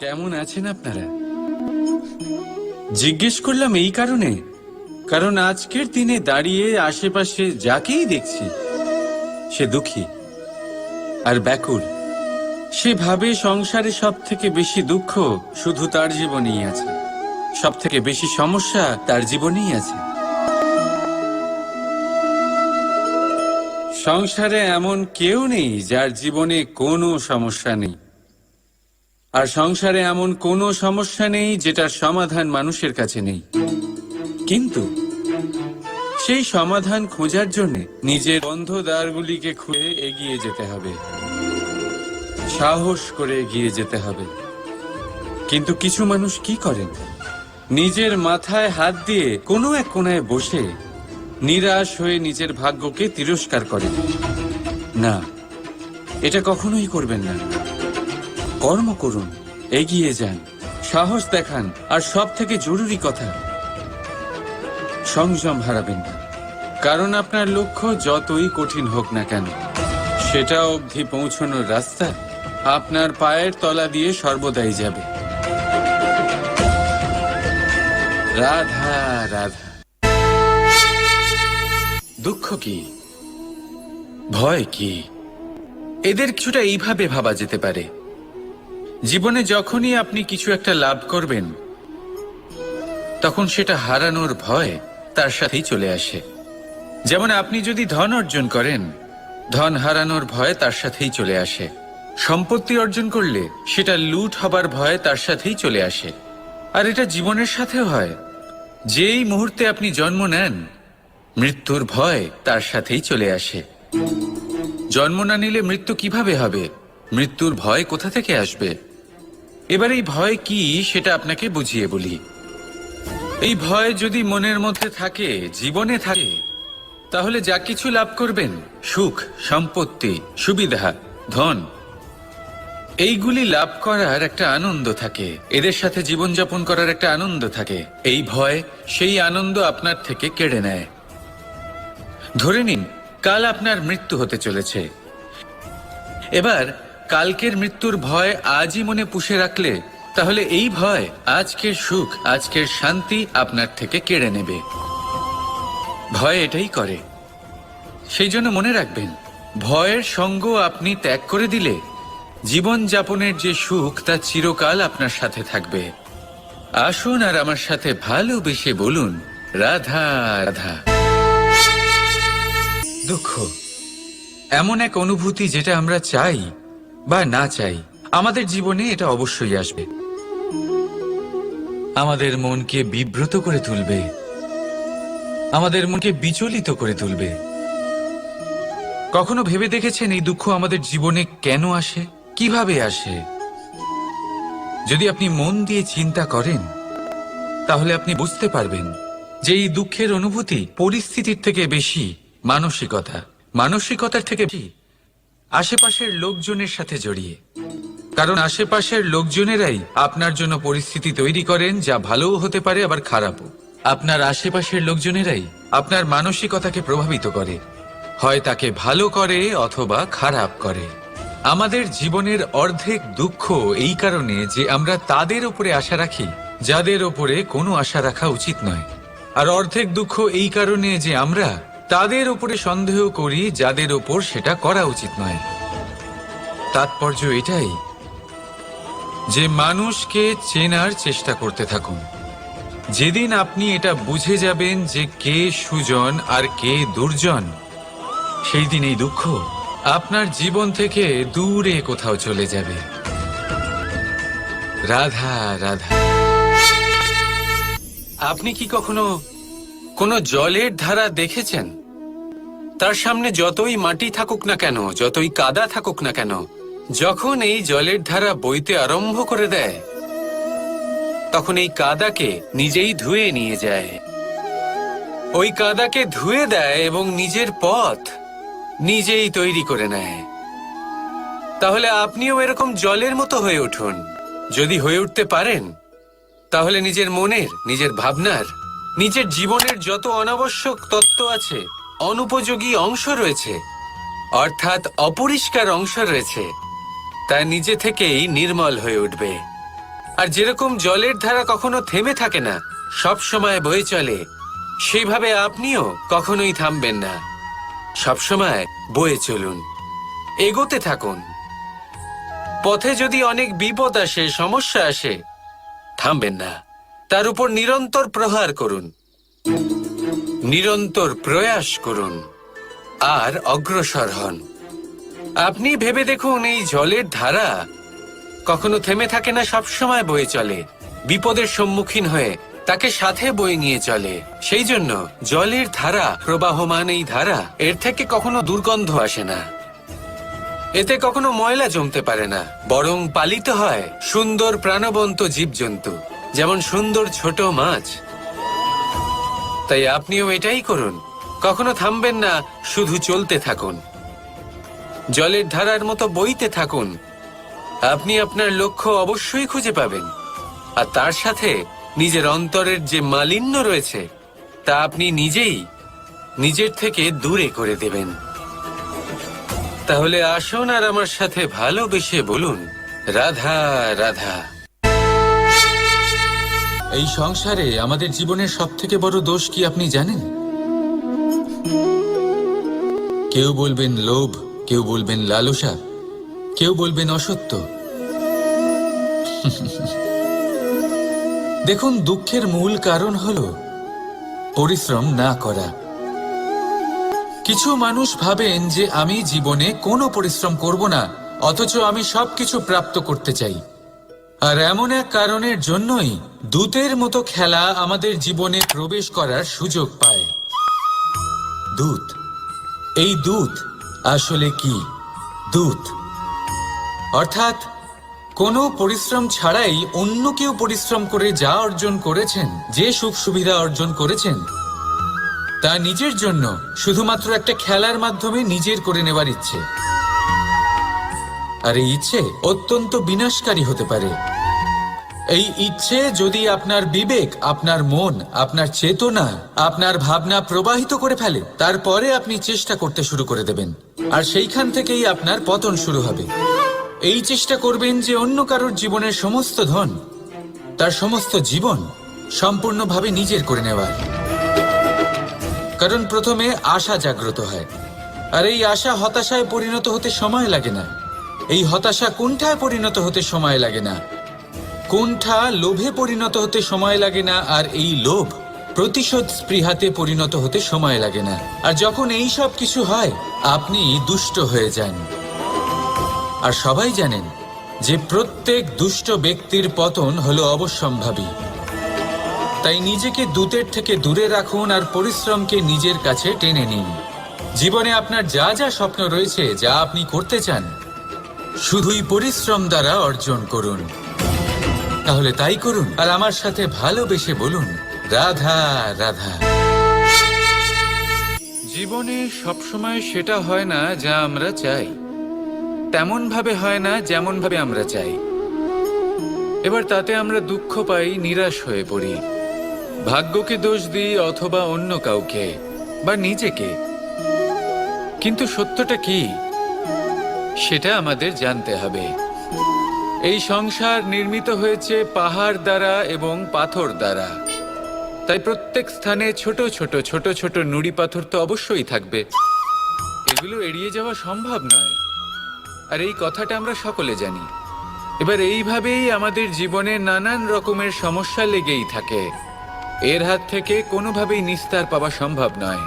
কেমন আছেন আপনারা? জিজ্ঞেস করলাম এই কারণে, কারণ আজকের দিনে দাঁড়িয়ে আশেপাশে যাকেই দেখছি সে দুঃখী আর ব্যাকুল। সে ভাবে সংসারে সব থেকে বেশি দুঃখ শুধু তার জীবনেই আছে, সব থেকে বেশি সমস্যা তার জীবনেই আছে। সংসারে এমন কেউ নেই যার জীবনে কোনো সমস্যা নেই, আর সংসারে এমন কোনো সমস্যা নেই যেটার সমাধান মানুষের কাছে নেই। কিন্তু সেই সমাধান খোঁজার জন্য নিজের বন্ধ দ্বারগুলিকে খুলে এগিয়ে যেতে হবে, সাহস করে এগিয়ে যেতে হবে। কিন্তু কিছু মানুষ কি করেন, নিজের মাথায় হাত দিয়ে কোনো এক কোণায় বসে নিরাশ হয়ে নিজের ভাগ্যকে তিরস্কার করেন। না, এটা কখনোই করবেন না। কর্ম করুন, এগিয়ে যান, সাহস দেখান, আর সব থেকে জরুরি কথা, সংযম হারাবেন না। কারণ আপনার লক্ষ্য যতই কঠিন হোক না কেন, সেটা অবধি পৌঁছানোর রাস্তা আপনার পায়ের তলা দিয়ে সর্বদাই যাবে। রাধা রাধা। দুঃখ কি, ভয় কি, এদের কিছুটা এইভাবে ভাবা যেতে পারে। জীবনে যখনই আপনি কিছু একটা লাভ করবেন, তখন সেটা হারানোর ভয় তার সাথেই চলে আসে। যেমন আপনি যদি ধন অর্জন করেন, ধন হারানোর ভয় তার সাথেই চলে আসে। সম্পত্তি অর্জন করলে সেটা লুট হবার ভয় তার সাথেই চলে আসে। আর এটা জীবনের সাথেও হয়। যেই মুহূর্তে আপনি জন্ম নেন, মৃত্যুর ভয় তার সাথেই চলে আসে। জন্ম না নিলে মৃত্যু কিভাবে হবে? মৃত্যুর ভয় কোথা থেকে আসবে? এবার এই ভয় কি সেটা আপনাকে বুঝিয়ে বলি। এই ভয় যদি মনের মধ্যে থাকে, জীবনে থাকে, তাহলে যা কিছু লাভ করবেন, সুখ, সম্পত্তি, সুবিধা, ধন, এইগুলি লাভ করার একটা আনন্দ থাকে, এদের সাথে জীবনযাপন করার একটা আনন্দ থাকে। এই ভয় সেই আনন্দ আপনার থেকে কেড়ে নেয়। ধরে নিন কাল আপনার মৃত্যু হতে চলেছে। এবার কালকের মৃত্যুর ভয় আজই মনে পুষে রাখলে, তাহলে এই ভয় আজকের সুখ, আজকের শান্তি আপনার থেকে কেড়ে নেবে। ভয় এটাই করে। সেই জন্য মনে রাখবেন, ভয়ের সঙ্গ আপনি ত্যাগ করে দিলে জীবন যাপনের যে সুখ তা চিরকাল আপনার সাথে থাকবে। আসুন আর আমার সাথে ভালোবেসে বলুন, রাধা রাধা। দুঃখ এমন এক অনুভূতি যেটা আমরা চাই বা না চাই, আমাদের জীবনে এটা অবশ্যই আসবে। আমাদের মনকে বিব্রত করে তুলবে, আমাদের মনকে বিচলিত করে তুলবে। কখনো ভেবে দেখেছেন এই দুঃখ আমাদের জীবনে কেন আসে, কিভাবে আসে? যদি আপনি মন দিয়ে চিন্তা করেন, তাহলে আপনি বুঝতে পারবেন যে এই দুঃখের অনুভূতি পরিস্থিতির থেকে বেশি মানসিকতার থেকে বেশি আশেপাশের লোকজনের সাথে জড়িয়ে। কারণ আশেপাশের লোকজনেরাই আপনার জন্য পরিস্থিতি তৈরি করেন, যা ভালোও হতে পারে আবার খারাপও। আপনার আশেপাশের লোকজনেরাই আপনার মানসিকতাকে প্রভাবিত করে, হয় তাকে ভালো করে অথবা খারাপ করে। আমাদের জীবনের অর্ধেক দুঃখ এই কারণে যে আমরা তাদের উপরে আশা রাখি যাদের উপরে কোনো আশা রাখা উচিত নয়, আর অর্ধেক দুঃখ এই কারণে যে আমরা তাদের উপরে সন্দেহ করি যাদের উপর সেটা করা উচিত নয়। তাৎপর্য এটাই যে মানুষকে চেনার চেষ্টা করতে থাকুন। যেদিন আপনি এটা বুঝে যাবেন যে কে সুজন আর কে দুর্জন, সেই দিন এই দুঃখ আপনার জীবন থেকে দূরে কোথাও চলে যাবে। রাধা রাধা। আপনি কি কখনো কোনো জলের ধারা দেখেছেন? তার সামনে যতই মাটি থাকুক না কেন, যতই কাদা থাকুক না কেন, যখন এই জলের ধারা বইতে আরম্ভ করে দেয়, তখন এই কাদাকে নিজেই ধুয়ে নিয়ে যায়। ওই কাদাকে ধুয়ে দেয় এবং নিজের পথ নিজেই তৈরি করে নেয়। তাহলে আপনিও এরকম জলের মতো হয়ে উঠুন। যদি হয়ে উঠতে পারেন, তাহলে নিজের মনের, নিজের ভাবনার, নিজের জীবনের যত অনাবশ্যক তত্ত্ব আছে, অনুপযোগী অংশ রয়েছে, অর্থাৎ অপরিষ্কার অংশ রয়েছে, তা নিজে থেকেই নির্মল হয়ে উঠবে। আর যেরকম জলের ধারা কখনো থেমে থাকে না, সব সময় বয়ে চলে, সেইভাবে আপনিও কখনোই থামবেন না। সব সময় বয়ে চলুন, এগোতে থাকুন। পথে যদি অনেক বিপদ আসে, সমস্যা আসে, থামবেন না, তার উপর নিরন্তর প্রহার করুন, নিরন্তর প্রয়াস করুন আর অগ্রসর হন। আপনি ভেবে দেখুন, এই জলের ধারা কখনো থেমে থাকে না, সবসময় বয়ে চলে, বিপদের সম্মুখীন হয়ে তাকে সাথে বয়ে নিয়ে চলে। সেই জন্য জলের ধারা, প্রবাহমান এই ধারা, এর থেকে কখনো দুর্গন্ধ আসে না, এতে কখনো ময়লা জমতে পারে না, বরং পালিত হয় সুন্দর প্রাণবন্ত জীবজন্তু, যেমন সুন্দর ছোট মাছ। তাই আপনিও এটাই করুন, কখনো থামবেন না, শুধু চলতে থাকুন, জলের ধারার মতো বইতে থাকুন। আপনি আপনার লক্ষ্য অবশ্যই খুঁজে পাবেন, আর তার সাথে নিজের অন্তরের যে মালিন্য রয়েছে তা আপনি নিজেই নিজের থেকে দূরে করে দেবেন। তাহলে আসুন আর আমার সাথে ভালোবেসে বলুন, রাধা রাধা। এই সংসারে আমাদের জীবনের সবথেকে বড় দোষ কি আপনি জানেন? কেউ বলবেন লোভ, কেউ বলবেন লালসা, কেউ বলবেন অসত্য। দেখুন, দুঃখের মূল কারণ হলো পরিশ্রম না করা। কিছু মানুষ ভাবেন যে আমি জীবনে কোনো পরিশ্রম করব না, অথচ আমি সবকিছু প্রাপ্ত করতে চাই। আর এমন এক কারণের জন্যই দূতের মতো খেলা আমাদের জীবনে প্রবেশ করার সুযোগ পায়। দূত, এই দূত আসলে কি? দূত অর্থাৎ কোনো পরিশ্রম ছাড়াই অন্য কেউ পরিশ্রম করে যা অর্জন করেছেন, যে সুখ সুবিধা অর্জন করেছেন, তা নিজের জন্য শুধুমাত্র একটা খেলার মাধ্যমে নিজের করে নেবার ইচ্ছে। আর এই ইচ্ছে অত্যন্ত বিনাশকারী হতে পারে। এই ইচ্ছে যদি আপনার বিবেক, আপনার মন, আপনার চেতনা, আপনার ভাবনা প্রবাহিত করে ফেলে, তারপরে আপনি চেষ্টা করতে শুরু করে দেবেন, আর সেইখান থেকেই আপনার পতন শুরু হবে। এই চেষ্টা করবেন যে অন্য কারোর জীবনের সমস্ত ধন, তার সমস্ত জীবন সম্পূর্ণভাবে নিজের করে নেওয়ার। কারণ প্রথমে আশা জাগ্রত হয়, আর এই আশা হতাশায় পরিণত হতে সময় লাগে না। এই হতাশা কুণ্ঠায় পরিণত হতে সময় লাগে না, কুণ্ঠা লোভে পরিণত হতে সময় লাগে না, আর এই লোভ প্রতিশোধ স্পৃহাতে পরিণত হতে সময় লাগে না। আর যখন এই সব কিছু হয়, আপনি দুষ্ট হয়ে যান। আর সবাই জানেন যে প্রত্যেক দুষ্ট ব্যক্তির পতন হলো অবশ্যম্ভাবী। তাই নিজেকে দূতের থেকে দূরে রাখুন আর পরিশ্রমকে নিজের কাছে টেনে নিন। জীবনে আপনার যা যা স্বপ্ন রয়েছে, যা আপনি করতে চান, শুধুই পরিশ্রম দ্বারা অর্জন করুন। তাহলে তাই করুন, আর আমার সাথে ভালোবেসে বলুন, রাধা রাধা। জীবনে সবসময় সেটা হয় না যা আমরা চাই, তেমন ভাবে হয় না যেমন ভাবে আমরা চাই। এবার তাতে আমরা দুঃখ পাই, নিরাশ হয়ে পড়ি, ভাগ্যকে দোষ দিই অথবা অন্য কাউকে বা নিজেকে। কিন্তু সত্যটা কি, সেটা আমাদের জানতে হবে। এই সংসার নির্মিত হয়েছে পাহাড় দ্বারা এবং পাথর দ্বারা। তাই প্রত্যেক স্থানে ছোট ছোট ছোট ছোট নুড়ি পাথর তো অবশ্যই থাকবে, এগুলো এড়িয়ে যাওয়া সম্ভব নয়। আর এই কথাটা আমরা সকলে জানি। এবার এইভাবেই আমাদের জীবনে নানান রকমের সমস্যা লেগেই থাকে। এর হাত থেকে কোনোভাবেই নিস্তার পাওয়া সম্ভব নয়।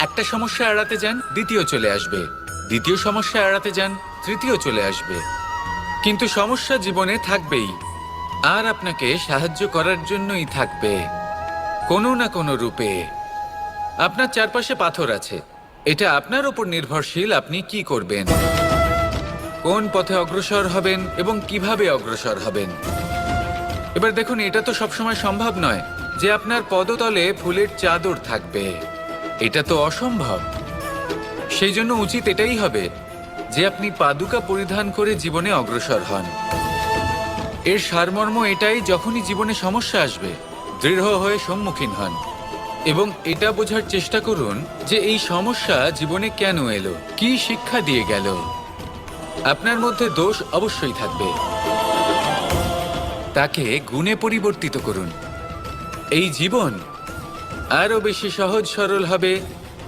একটা সমস্যা এড়াতে যান, দ্বিতীয় চলে আসবে, দ্বিতীয় সমস্যা এড়াতে যান, তৃতীয় চলে আসবে। কিন্তু সমস্যা জীবনে থাকবেই, আর আপনাকে সাহায্য করার জন্যই থাকবে কোনো না কোনো রূপে। আপনার চারপাশে পাথর আছে, এটা আপনার উপর নির্ভরশীল আপনি কি করবেন, কোন পথে অগ্রসর হবেন এবং কিভাবে অগ্রসর হবেন। এবার দেখুন, এটা তো সবসময় সম্ভব নয় যে আপনার পদতলে ফুলের চাদর থাকবে, এটা তো অসম্ভব। সেই জন্য উচিত এটাই হবে যে আপনি পাদুকা পরিধান করে জীবনে অগ্রসর হন। এর সারমর্ম এটাই, যখনই জীবনে সমস্যা আসবে দৃঢ় হয়ে সম্মুখীন হন এবং এটা বোঝার চেষ্টা করুন যে এই সমস্যা জীবনে কেন এলো, কি শিক্ষা দিয়ে গেল। আপনার মধ্যে দোষ অবশ্যই থাকবে, তাকে গুণে পরিবর্তিত করুন। এই জীবন আরো বেশি সহজ সরল হবে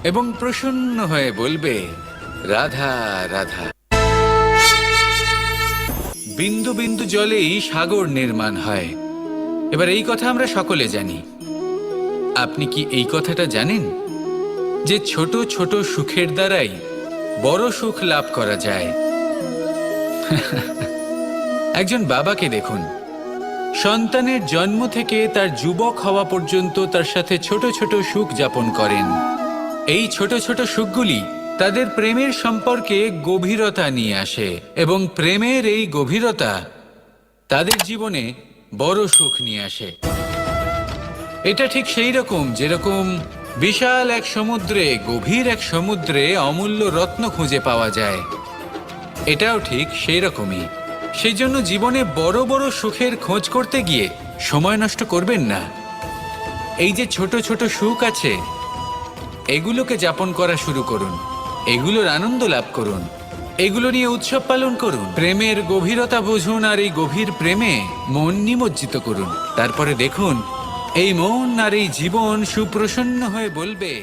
এবং প্রসন্ন হয়ে বলবে, রাধা রাধা। বিন্দু বিন্দু জলেই সাগর নির্মাণ হয়। এবার এই কথা আমরা সকলে জানি। আপনি কি এই কথাটা জানেন যে ছোট ছোট সুখের দ্বারাই বড় সুখ লাভ করা যায়? একজন বাবাকে দেখুন, সন্তানের জন্ম থেকে তার যুবক হওয়া পর্যন্ত তার সাথে ছোট ছোট সুখ যাপন করেন। এই ছোট ছোট সুখগুলি তাদের প্রেমের সম্পর্কে গভীরতা নিয়ে আসে এবং প্রেমের এই গভীরতা তাদের জীবনে বড় সুখ নিয়ে আসে। এটা ঠিক সেই রকম যেরকম বিশাল এক সমুদ্রে, গভীর এক সমুদ্রে অমূল্য রত্ন খুঁজে পাওয়া যায়। এটাও ঠিক সেই রকমই। সেই জন্য জীবনে বড় বড় সুখের খোঁজ করতে গিয়ে সময় নষ্ট করবেন না। এই যে ছোট ছোট সুখ আছে, এগুলোকে যাপন করা শুরু করুন, এগুলোর আনন্দ লাভ করুন, এগুলো নিয়ে উৎসব পালন করুন। প্রেমের গভীরতা বুঝুন আর এই গভীর প্রেমে মন নিমজ্জিত করুন। তারপরে দেখুন এই মন আর এই জীবন সুপ্রসন্ন হয়ে বলবে,